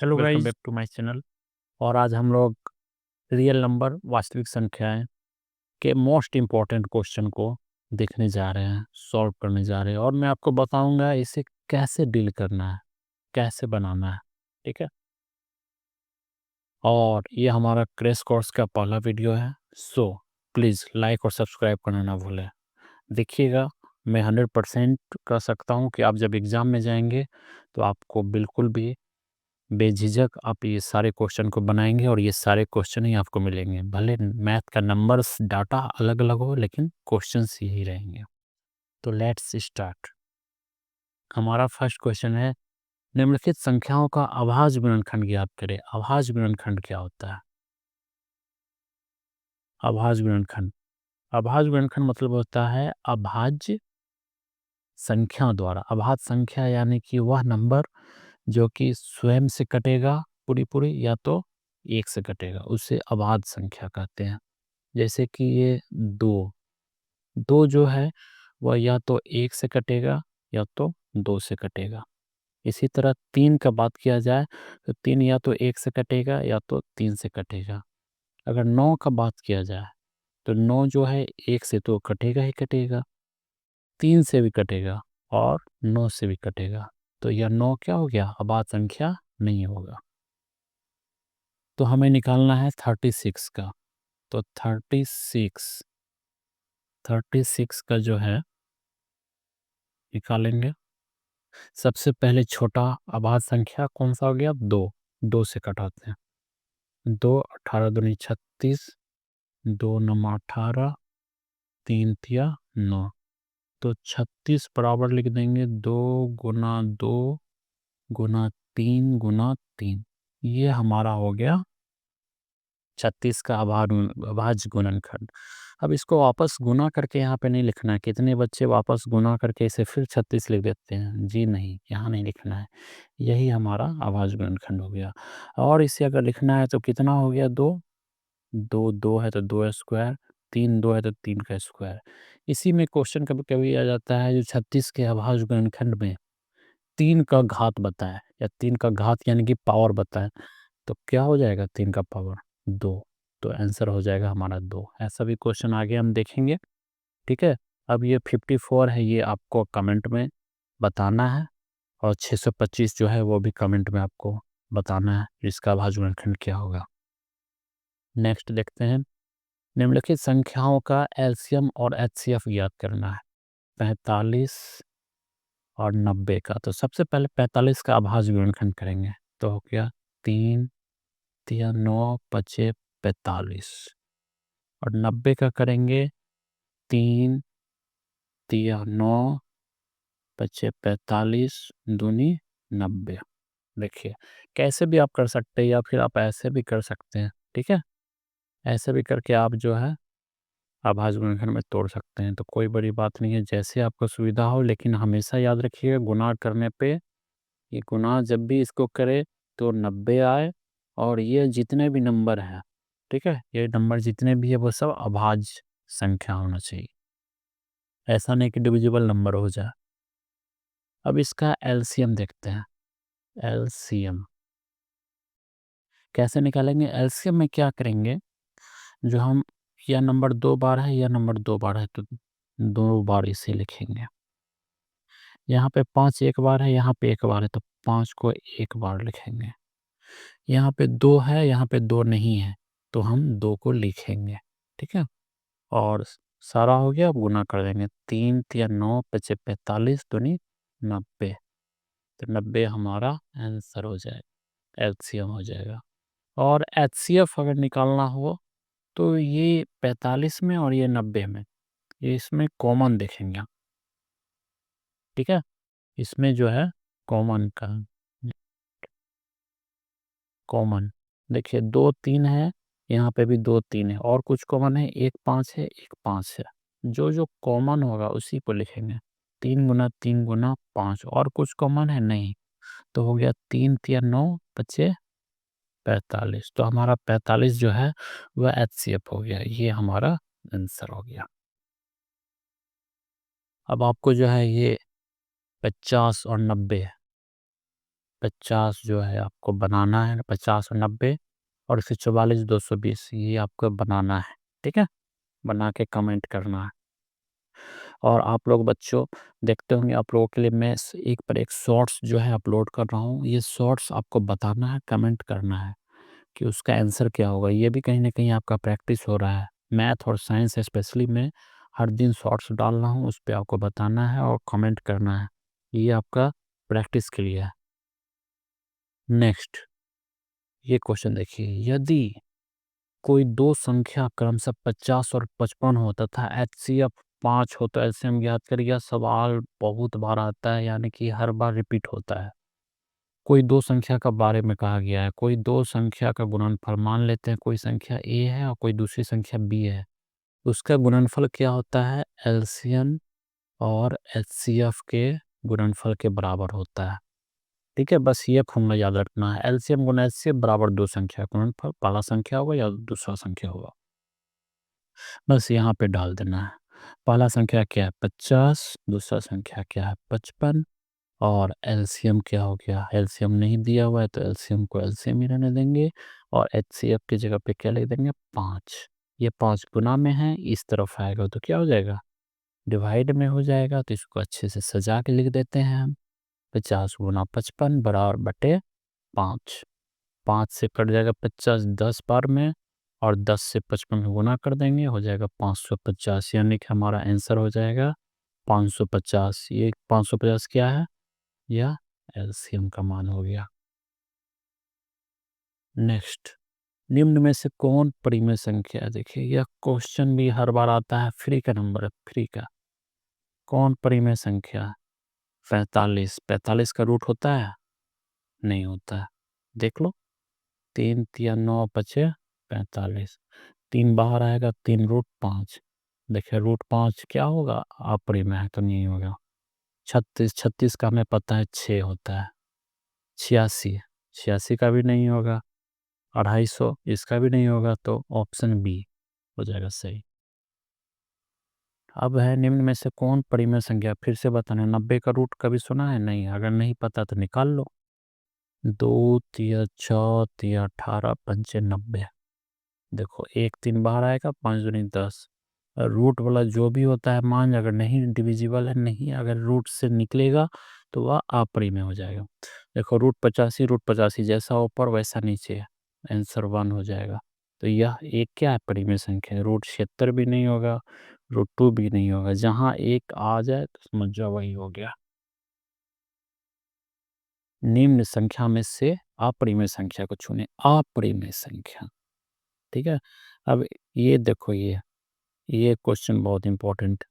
Hello welcome guys, back to my channel. और आज हम लोग रियल नंबर वास्तविक संख्याएं के मोस्ट इम्पॉर्टेंट क्वेश्चन को देखने जा रहे हैं, सॉल्व करने जा रहे हैं, और मैं आपको बताऊंगा इसे कैसे डील करना है, कैसे बनाना है। ठीक है। और ये हमारा क्रैश कोर्स का पहला वीडियो है, सो प्लीज़ लाइक और सब्सक्राइब करना ना भूलें। देखिएगा, मैं 100% कह सकता हूँ कि आप जब एग्ज़ाम में जाएंगे तो आपको बिल्कुल भी बेझिझक आप ये सारे क्वेश्चन को बनाएंगे और ये सारे क्वेश्चन ही आपको मिलेंगे। भले मैथ का नंबर्स डाटा अलग अलग हो, लेकिन क्वेश्चंस यही रहेंगे। तो लेट्स स्टार्ट। हमारा फर्स्ट क्वेश्चन है, निम्नलिखित संख्याओं का अभाज्य गुणनखंड ज्ञात करें। अभाज्य गुणनखंड क्या होता है? अभाज्य गुणनखंड, अभाज्य गुणनखंड मतलब होता है अभाज्य संख्या द्वारा। अभाज्य संख्या यानी कि वह नंबर जो कि स्वयं से कटेगा पूरी पूरी, या तो एक से कटेगा, उसे अभाज्य संख्या कहते हैं। जैसे कि ये दो, दो जो है वह या तो एक से कटेगा या तो दो से कटेगा। इसी तरह तीन का बात किया जाए तो तीन या तो एक से कटेगा या तो तीन से कटेगा। अगर नौ का बात किया जाए तो नौ जो है एक से तो कटेगा ही कटेगा, तीन से भी कटेगा और नौ से भी कटेगा। तो यह नौ क्या हो गया? अभाज्य संख्या नहीं होगा। तो हमें निकालना है 36 का। तो 36 का जो है निकालेंगे। सबसे पहले छोटा अभाज्य संख्या कौन सा हो गया? दो। दो से कटाते हैं। दो, 18 दूनी 36, दो नौ 18, तीन तिया 9। तो 36 बराबर लिख देंगे 2 गुना 2 गुना 3 गुना 3। ये हमारा हो गया 36 का अभाज्य गुणनखंड। अब इसको वापस गुना करके यहाँ पे नहीं लिखना है। कितने बच्चे वापस गुना करके इसे फिर 36 लिख देते हैं? जी नहीं, यहाँ नहीं लिखना है। यही हमारा अभाज्य गुणनखंड हो गया। और इसे अगर लिखना है तो कितना हो गया? दो, दो दो है तो दो स्क्वायर, तीन दो है तो तीन का स्क्वायर। इसी में क्वेश्चन कभी कभी आ जाता है जो 36 के अभाज्य गुणनखंड में तीन का घात बताए, या तीन का घात यानी कि पावर बताए, तो क्या हो जाएगा? तीन का पावर दो। तो आंसर हो जाएगा हमारा दो। ऐसा भी क्वेश्चन आगे हम देखेंगे। ठीक है। अब ये 54 है, ये आपको कमेंट में बताना है, और 625 जो है वो भी कमेंट में आपको बताना है इसका अभाज्य गुणनखंड क्या होगा। नेक्स्ट देखते हैं, निम्नलिखित संख्याओं का एलसीएम और एचसीएफ ज्ञात करना है। 45 और 90 का। तो सबसे पहले 45 का अभाज्य गुणनखंड करेंगे। तो हो गया 3 तिया 9 पचे 45। और 90 का करेंगे 3 तिया 9 पचे 45 दूनी 90। देखिए, कैसे भी आप कर सकते हैं, या फिर आप ऐसे भी कर सकते हैं। ठीक है। ऐसे भी करके आप जो है अभाज्य गुणनखंड में तोड़ सकते हैं। तो कोई बड़ी बात नहीं है, जैसे आपको सुविधा हो। लेकिन हमेशा याद रखिएगा, गुणा करने पे, ये गुणा जब भी इसको करे तो 90 आए, और ये जितने भी नंबर हैं, ठीक है, ये नंबर जितने भी है वो सब अभाज्य संख्या होना चाहिए। ऐसा नहीं कि डिविजिबल नंबर हो जाए। अब इसका एलसीएम देखते हैं। एलसीएम कैसे निकालेंगे? एलसीएम में क्या करेंगे, जो हम, यह नंबर दो बार है, यह नंबर दो बार है, तो दो बार इसे लिखेंगे। यहाँ पे 5 एक बार है, यहाँ पे एक बार है, तो 5 को एक बार लिखेंगे। यहाँ पे 2 है, यहाँ पे 2 नहीं है, तो हम 2 को लिखेंगे। ठीक है। और सारा हो गया। अब गुना कर देंगे। 3 तिया 9 पचे 45 दूनी 90। तो 90 हमारा आंसर हो जाएगा, एलसीएम हो जाएगा। और एचसीएफ अगर निकालना हो तो ये 45 में और ये 90 में, ये इसमें कॉमन देखेंगे। ठीक है। इसमें जो है कॉमन का, कॉमन देखिए 2 3 है, यहाँ पे भी 2 3 है, और कुछ कॉमन है, एक 5 है, एक 5 है। जो जो कॉमन होगा उसी को लिखेंगे। 3 गुना 3 गुना 5। और कुछ कॉमन है नहीं, तो हो गया 3 तिया 9 पचे 45। तो हमारा 45 जो है वह एचसीएफ हो गया। ये हमारा आंसर हो गया। अब आपको जो है ये 50 और 90 50 जो है आपको बनाना है, 50 और 90 और 144 220 ये आपको बनाना है, ठीक है? बना के कमेंट करना है। और आप लोग बच्चों देखते होंगे आप लोगों के लिए मैं एक पर एक शॉर्ट्स जो है अपलोड कर रहा हूँ। ये शॉर्ट्स आपको बताना है, कमेंट करना है कि उसका आंसर क्या होगा। ये भी कहीं न कहीं आपका प्रैक्टिस हो रहा है। मैथ और साइंस स्पेशली मैं हर दिन शॉर्ट्स डाल रहा हूँ, उस पे आपको बताना है और कमेंट करना है। ये आपका प्रैक्टिस के लिए है। नेक्स्ट ये क्वेश्चन देखिए, यदि कोई दो संख्या क्रमशः 50 और 55 हो तथा एचसीएफ 5 हो तो एलसीएम ज्ञात करिए। यह सवाल बहुत बार आता है, यानी कि हर बार रिपीट होता है। कोई दो संख्या का बारे में कहा गया है, कोई दो संख्या का गुणनफल मान लेते हैं, कोई संख्या ए है और कोई दूसरी संख्या बी है, उसका गुणनफल क्या होता है? एलसीएम और एचसीएफ के गुणनफल के बराबर होता है, ठीक है? बस ये फॉर्मूला याद रखना है, एलसीएम गुना एचसीएफ बराबर दो संख्या का गुणनफल, पहला संख्या होगा या दूसरा संख्या होगा, बस यहाँ पे डाल देना है। पहला संख्या क्या है? 50, दूसरा संख्या क्या है? 55 और एलसीएम क्या हो गया? एलसीएम नहीं दिया हुआ है तो एलसीएम को एलसीएम ही रहने देंगे और एचसीएफ की जगह पे क्या लिख देंगे? 5। ये 5 गुना में है, इस तरफ आएगा तो क्या हो जाएगा? डिवाइड में हो जाएगा, तो इसको अच्छे से सजा के लिख देते हैं हम। 50 गुना 55 बराबर बटे 5। 5 से कट जाएगा 50 10 बार में और 10 से 55 में गुना कर देंगे, हो जाएगा 550, यानी कि हमारा आंसर हो जाएगा 550। ये 550 क्या है? यह एलसीएम का मान हो गया। नेक्स्ट, निम्न में से कौन परिमेय संख्या है? देखिए यह क्वेश्चन भी हर बार आता है, फ्री का नंबर है, फ्री का। कौन परिमेय संख्या है? 45। 45 का रूट होता है? नहीं होता है, देख लो। 3 तिया 9 बचे 45, 3 बाहर आएगा, 3 रूट 5। देखिए रूट 5 क्या होगा? अपरिमेय है तो नहीं होगा। 36, 36 का हमें पता है 6 होता है। 86, 86 का भी नहीं होगा। 250 इसका भी नहीं होगा, तो ऑप्शन बी हो जाएगा सही। अब है निम्न में से कौन परिमेय संख्या? फिर से बताना, 90 का रूट कभी सुना है? नहीं, अगर नहीं पता तो निकाल लो। 2 तिया 6 तिया 18 पंचे 90। देखो 1 3 बाहर आएगा, 5 दूनी 10। रूट वाला जो भी होता है मान, अगर नहीं डिविजिबल है, नहीं अगर रूट से निकलेगा तो वह अपरिमेय हो जाएगा। देखो रूट 85 जैसा ऊपर वैसा नीचे है, आंसर 1 हो जाएगा। तो यह एक क्या है? परिमेय संख्या है। रूट 76 भी नहीं होगा, रूट 2 भी नहीं होगा, जहाँ एक आ जाए तो समझ जाओ वही हो गया। निम्न संख्या में से अपरिमेय संख्या को चुने, अपरिमेय संख्या, ठीक है? अब ये देखो, ये क्वेश्चन बहुत इंपॉर्टेंट।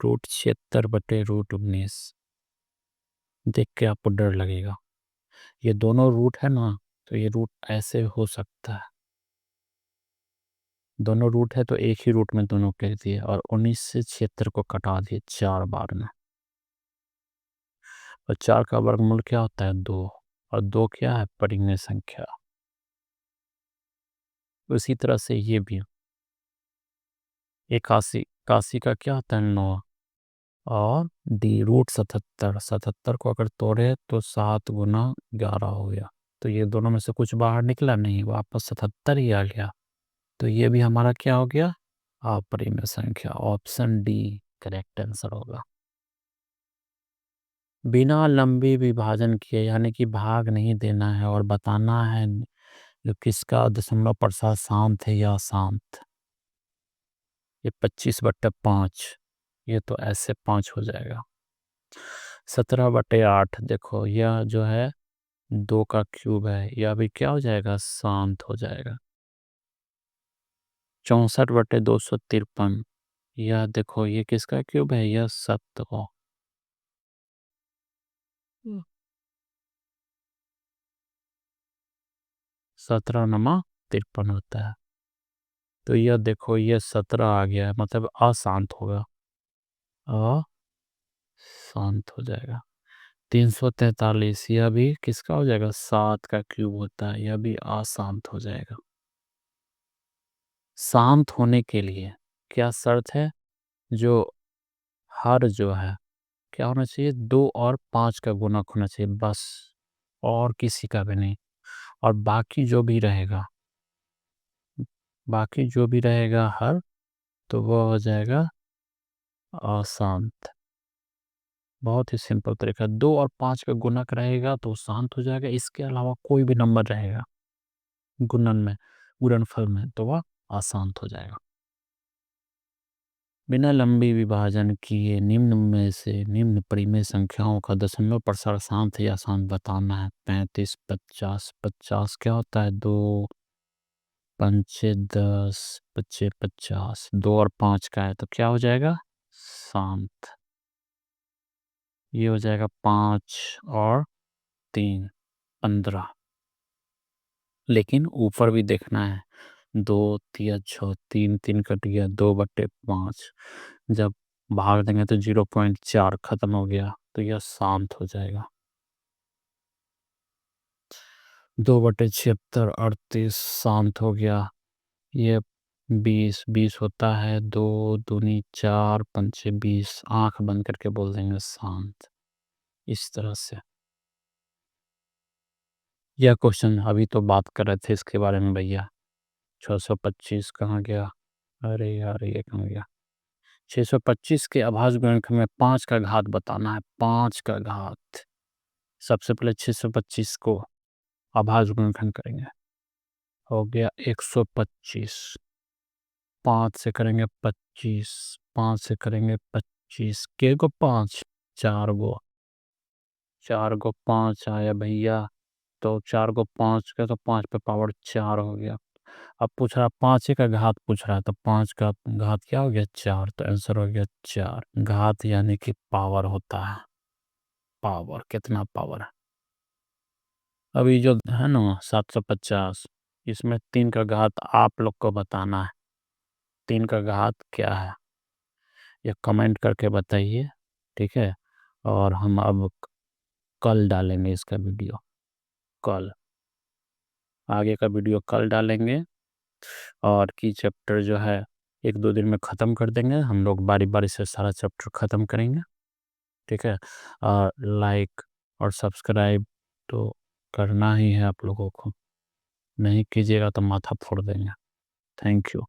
रूट 76 बटे रूट 19, देख के आपको डर लगेगा। ये दोनों रूट है ना, तो ये रूट ऐसे हो सकता है। दोनों रूट है तो एक ही रूट में दोनों कह दिए और 19 से 76 को कटा दिए 4 बार में। और 4 का वर्गमूल क्या होता है? 2। और 2 क्या है? परिमेय संख्या। उसी तरह से ये भी 81, 81 का क्या होता है? 9। और डी रूट 77, 77 को अगर तोड़े तो 7 गुना 11 हो गया। तो ये दोनों में से कुछ बाहर निकला नहीं, वापस 77 ही आ गया। तो ये भी हमारा क्या हो गया? अपरिमेय संख्या। ऑप्शन डी करेक्ट आंसर होगा। बिना लंबी विभाजन किए, यानी कि भाग नहीं देना है और बताना है जो किसका दशमलव प्रसाद शांत है या अशांत। ये 25/5, ये तो ऐसे 5 हो जाएगा। 17/8, देखो यह जो है 2 का क्यूब है, यह भी क्या हो जाएगा? शांत हो जाएगा। 64/253, यह देखो ये किसका क्यूब है? यह 17। 17 नमा 53 होता है। तो यह देखो ये 17 आ गया है, मतलब अशांत होगा, अशांत हो जाएगा। 343, यह भी किसका हो जाएगा? 7 का क्यूब होता है, यह भी अशांत हो जाएगा। शांत होने के लिए क्या शर्त है? जो हर जो है क्या होना चाहिए? 2 और 5 का गुणक होना चाहिए, बस। और किसी का भी नहीं। और बाकी जो भी रहेगा हर, तो वो हो जाएगा अशांत। बहुत ही सिंपल तरीका। 2 और 5 का गुणक रहेगा तो शांत हो जाएगा, इसके अलावा कोई भी नंबर रहेगा गुणनफल में तो वह अशांत हो जाएगा। बिना लंबी विभाजन किए निम्न में से निम्न परिमेय संख्याओं का दशमलव प्रसार शांत या अशांत बताना है। 35, 50, 50 क्या होता है? 2 पंचे 10, पच्चे 50, 2 और 5 का है तो क्या हो जाएगा? शांत। ये हो जाएगा 5 और 3, 15। लेकिन ऊपर भी देखना है। 2 तिया 6, 3 3 कट गया, 2/5। जब भाग देंगे तो 0.4 खत्म हो गया तो यह शांत हो जाएगा। 2/76, 38 शांत हो गया। ये 20 20 होता है। 2 दूनी 4 पंचे 20, आंख बंद करके बोल देंगे शांत। इस तरह से यह क्वेश्चन अभी तो बात कर रहे थे इसके बारे में भैया। 625 कहाँ गया? अरे यार ये कहाँ गया? 625 के अभाज्य गुणनखंड में 5 का घात बताना है। 5 का घात। सबसे पहले 625 को अभाज्य गुणनखंड करेंगे। हो गया 125। 5 से करेंगे 25, 5 से करेंगे 25, के को 5, 4 गो 5 आया भैया। तो 4 को 5 का तो 5 पे पावर 4 हो गया। अब पूछ रहा 5 का घात पूछ रहा है तो 5 का घात क्या हो गया? 4। तो आंसर हो गया 4। घात यानी कि पावर होता है। पावर कितना पावर है? अभी जो है ना 750, इसमें 3 का घात आप लोग को बताना है। 3 का घात क्या है ये कमेंट करके बताइए, ठीक है। और हम अब कल डालेंगे इसका वीडियो। कल आगे का वीडियो कल डालेंगे। और की चैप्टर जो है 1-2 दिन में ख़त्म कर देंगे। हम लोग बारी बारी से सारा चैप्टर ख़त्म करेंगे, ठीक है। और लाइक और सब्सक्राइब तो करना ही है आप लोगों को। नहीं कीजिएगा तो माथा फोड़ देंगे। Thank you.